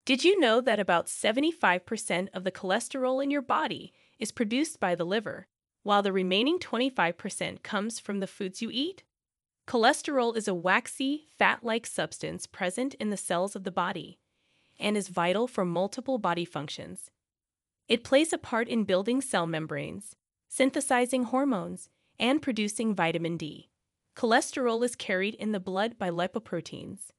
Did you know that about 75% of the cholesterol in your body is produced by the liver, while the remaining 25% comes from the foods you eat? Cholesterol is a waxy, fat-like substance present in the cells of the body and is vital for multiple body functions. It plays a part in building cell membranes, synthesizing hormones, and producing vitamin D. Cholesterol is carried in the blood by lipoproteins.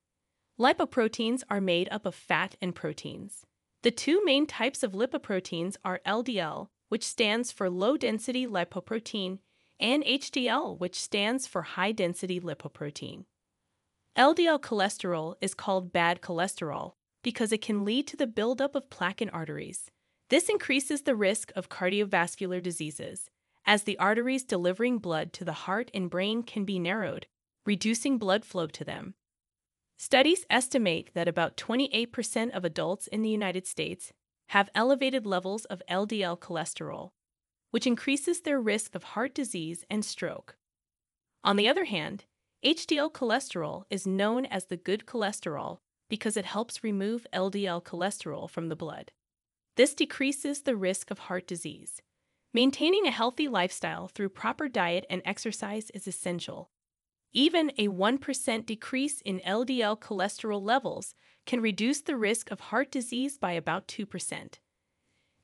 Lipoproteins are made up of fat and proteins. The two main types of lipoproteins are LDL, which stands for low-density lipoprotein, and HDL, which stands for high-density lipoprotein. LDL cholesterol is called bad cholesterol because it can lead to the buildup of plaque in arteries. This increases the risk of cardiovascular diseases, as the arteries delivering blood to the heart and brain can be narrowed, reducing blood flow to them. Studies estimate that about 28% of adults in the United States have elevated levels of LDL cholesterol, which increases their risk of heart disease and stroke. On the other hand, HDL cholesterol is known as the good cholesterol because it helps remove LDL cholesterol from the blood. This decreases the risk of heart disease. Maintaining a healthy lifestyle through proper diet and exercise is essential. Even a 1% decrease in LDL cholesterol levels can reduce the risk of heart disease by about 2%.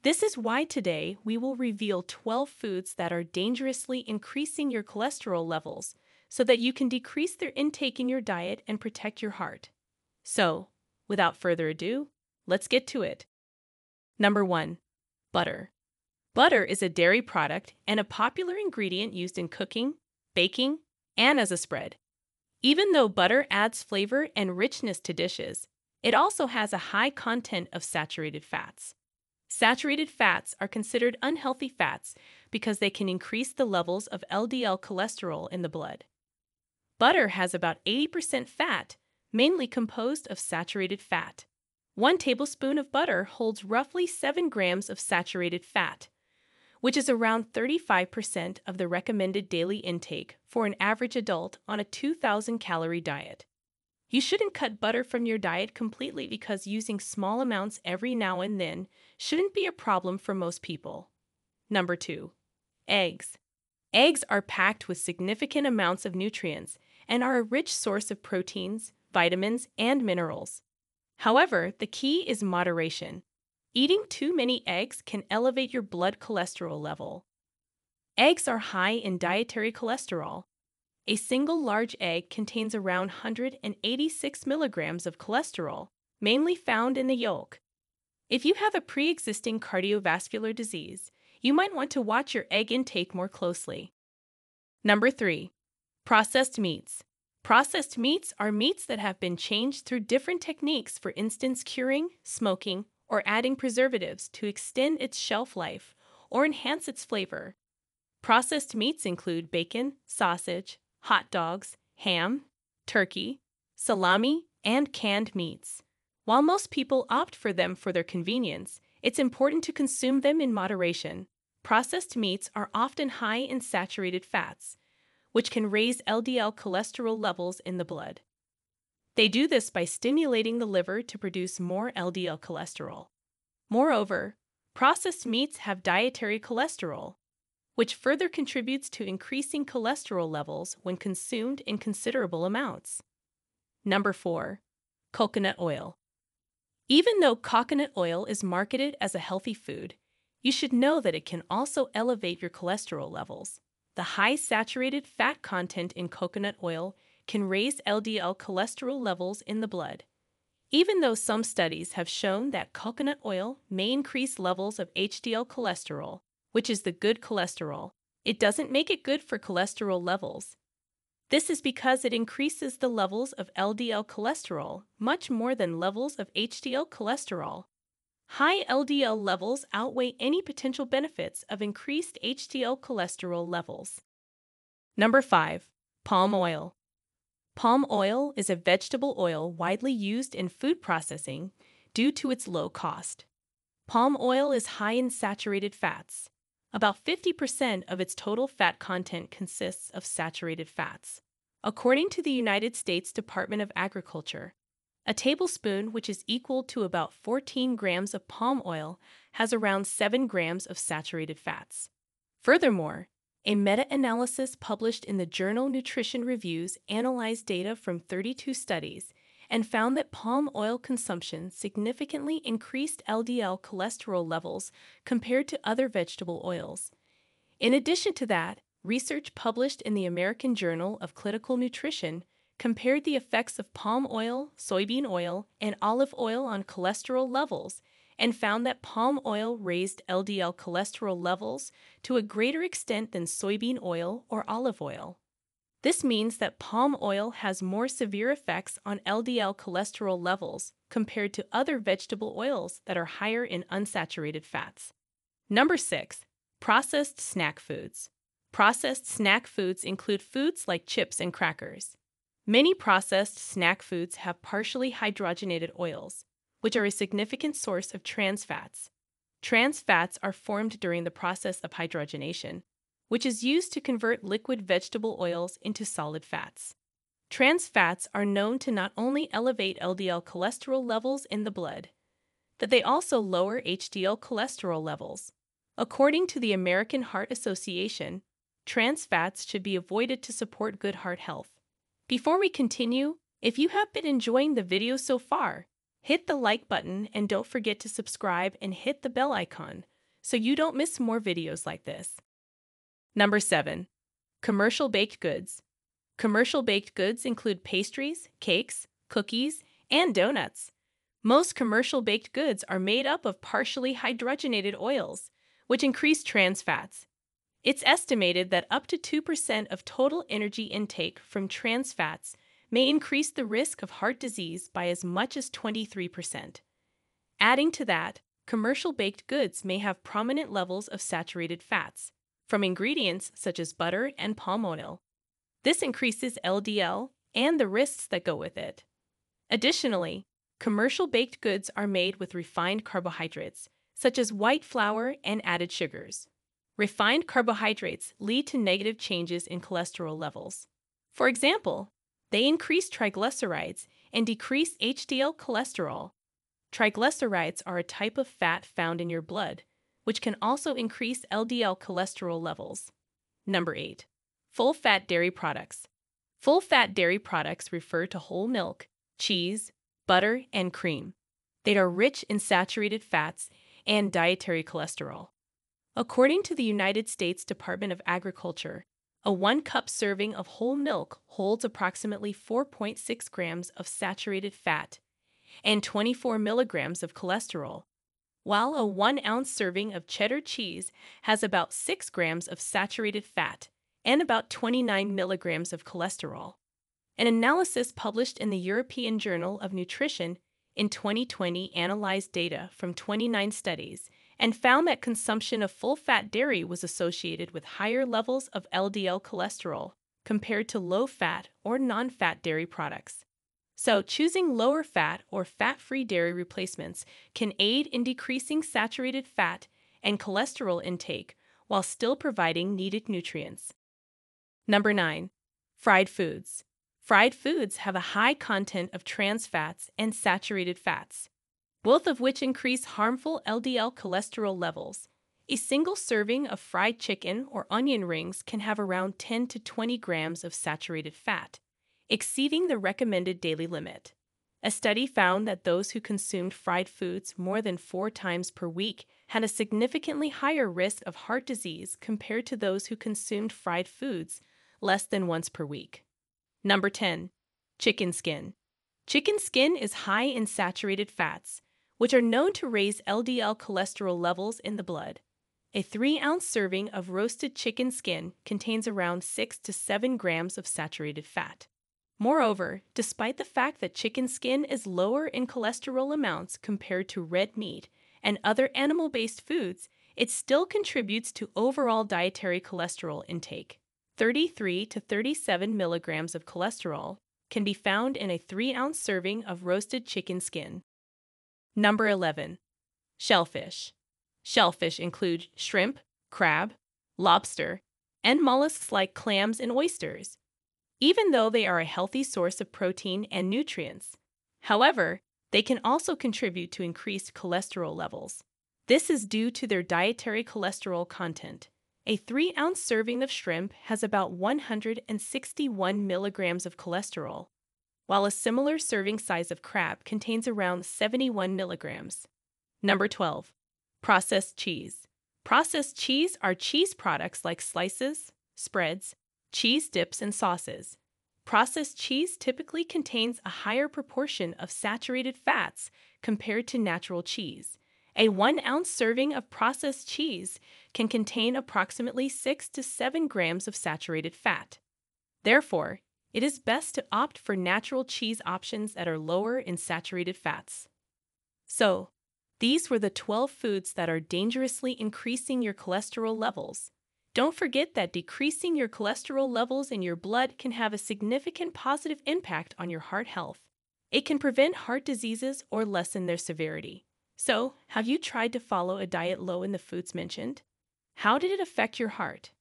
This is why today we will reveal 12 foods that are dangerously increasing your cholesterol levels so that you can decrease their intake in your diet and protect your heart. So, without further ado, let's get to it. Number 1. Butter. Butter is a dairy product and a popular ingredient used in cooking, baking, and as a spread. Even though butter adds flavor and richness to dishes, it also has a high content of saturated fats. Saturated fats are considered unhealthy fats because they can increase the levels of LDL cholesterol in the blood. Butter has about 80% fat, mainly composed of saturated fat. 1 tablespoon of butter holds roughly 7 grams of saturated fat, which is around 35% of the recommended daily intake for an average adult on a 2,000-calorie diet. You shouldn't cut butter from your diet completely because using small amounts every now and then shouldn't be a problem for most people. Number 2. Eggs. Eggs are packed with significant amounts of nutrients and are a rich source of proteins, vitamins, and minerals. However, the key is moderation. Eating too many eggs can elevate your blood cholesterol level. Eggs are high in dietary cholesterol. A single large egg contains around 186 milligrams of cholesterol, mainly found in the yolk. If you have a pre-existing cardiovascular disease, you might want to watch your egg intake more closely. Number 3. Processed meats. Processed meats are meats that have been changed through different techniques, for instance, curing, smoking, or adding preservatives to extend its shelf life or enhance its flavor. Processed meats include bacon, sausage, hot dogs, ham, turkey, salami, and canned meats. While most people opt for them for their convenience, it's important to consume them in moderation. Processed meats are often high in saturated fats, which can raise LDL cholesterol levels in the blood. They do this by stimulating the liver to produce more LDL cholesterol. Moreover, processed meats have dietary cholesterol, which further contributes to increasing cholesterol levels when consumed in considerable amounts. Number 4. Coconut oil. Even though coconut oil is marketed as a healthy food, you should know that it can also elevate your cholesterol levels. The high saturated fat content in coconut oil can raise LDL cholesterol levels in the blood. Even though some studies have shown that coconut oil may increase levels of HDL cholesterol, which is the good cholesterol, it doesn't make it good for cholesterol levels. This is because it increases the levels of LDL cholesterol much more than levels of HDL cholesterol. High LDL levels outweigh any potential benefits of increased HDL cholesterol levels. Number 5. Palm oil. Palm oil is a vegetable oil widely used in food processing due to its low cost. Palm oil is high in saturated fats. About 50% of its total fat content consists of saturated fats. According to the United States Department of Agriculture, A tablespoon, which is equal to about 14 grams of palm oil, has around 7 grams of saturated fats. Furthermore, a meta-analysis published in the journal Nutrition Reviews analyzed data from 32 studies and found that palm oil consumption significantly increased LDL cholesterol levels compared to other vegetable oils. In addition to that, research published in the American Journal of Clinical Nutrition compared the effects of palm oil, soybean oil, and olive oil on cholesterol levels and found that palm oil raised LDL cholesterol levels to a greater extent than soybean oil or olive oil. This means that palm oil has more severe effects on LDL cholesterol levels compared to other vegetable oils that are higher in unsaturated fats. Number 6. Processed snack foods. Processed snack foods include foods like chips and crackers. Many processed snack foods have partially hydrogenated oils, which are a significant source of trans fats. Trans fats are formed during the process of hydrogenation, which is used to convert liquid vegetable oils into solid fats. Trans fats are known to not only elevate LDL cholesterol levels in the blood, but they also lower HDL cholesterol levels. According to the American Heart Association, trans fats should be avoided to support good heart health. Before we continue, if you have been enjoying the video so far, hit the like button and don't forget to subscribe and hit the bell icon so you don't miss more videos like this. Number 7. Commercial baked goods. Commercial baked goods include pastries, cakes, cookies, and donuts. Most commercial baked goods are made up of partially hydrogenated oils, which increase trans fats. It's estimated that up to 2% of total energy intake from trans fats may increase the risk of heart disease by as much as 23%. Adding to that, commercial baked goods may have prominent levels of saturated fats from ingredients such as butter and palm oil. This increases LDL and the risks that go with it. Additionally, commercial baked goods are made with refined carbohydrates, such as white flour and added sugars. Refined carbohydrates lead to negative changes in cholesterol levels. For example, they increase triglycerides and decrease HDL cholesterol. Triglycerides are a type of fat found in your blood, which can also increase LDL cholesterol levels. Number 8. Full-fat dairy products. Full-fat dairy products refer to whole milk, cheese, butter, and cream. They are rich in saturated fats and dietary cholesterol. According to the United States Department of Agriculture, a 1-cup serving of whole milk holds approximately 4.6 grams of saturated fat and 24 milligrams of cholesterol, while a 1-ounce serving of cheddar cheese has about 6 grams of saturated fat and about 29 milligrams of cholesterol. An analysis published in the European Journal of Nutrition in 2020 analyzed data from 29 studies and found that consumption of full-fat dairy was associated with higher levels of LDL cholesterol compared to low-fat or non-fat dairy products. So, choosing lower-fat or fat-free dairy replacements can aid in decreasing saturated fat and cholesterol intake while still providing needed nutrients. Number 9. Fried foods. Fried foods have a high content of trans fats and saturated fats, both of which increase harmful LDL cholesterol levels. A single serving of fried chicken or onion rings can have around 10 to 20 grams of saturated fat, exceeding the recommended daily limit. A study found that those who consumed fried foods more than 4 times per week had a significantly higher risk of heart disease compared to those who consumed fried foods less than once per week. Number 10. Chicken skin. Chicken skin is high in saturated fats, which are known to raise LDL cholesterol levels in the blood. A 3-ounce serving of roasted chicken skin contains around 6 to 7 grams of saturated fat. Moreover, despite the fact that chicken skin is lower in cholesterol amounts compared to red meat and other animal-based foods, it still contributes to overall dietary cholesterol intake. 33 to 37 milligrams of cholesterol can be found in a 3-ounce serving of roasted chicken skin. Number 11. Shellfish. Shellfish include shrimp, crab, lobster, and mollusks like clams and oysters, even though they are a healthy source of protein and nutrients. However, they can also contribute to increased cholesterol levels. This is due to their dietary cholesterol content. A 3-ounce serving of shrimp has about 161 milligrams of cholesterol, while a similar serving size of crab contains around 71 milligrams. Number 12. Processed cheese. Processed cheese are cheese products like slices, spreads, cheese dips, and sauces. Processed cheese typically contains a higher proportion of saturated fats compared to natural cheese. A 1-ounce serving of processed cheese can contain approximately 6 to 7 grams of saturated fat. Therefore, it is best to opt for natural cheese options that are lower in saturated fats. So, these were the 12 foods that are dangerously increasing your cholesterol levels. Don't forget that decreasing your cholesterol levels in your blood can have a significant positive impact on your heart health. It can prevent heart diseases or lessen their severity. So, have you tried to follow a diet low in the foods mentioned? How did it affect your heart?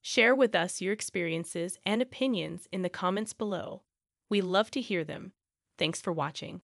Share with us your experiences and opinions in the comments below. We love to hear them. Thanks for watching.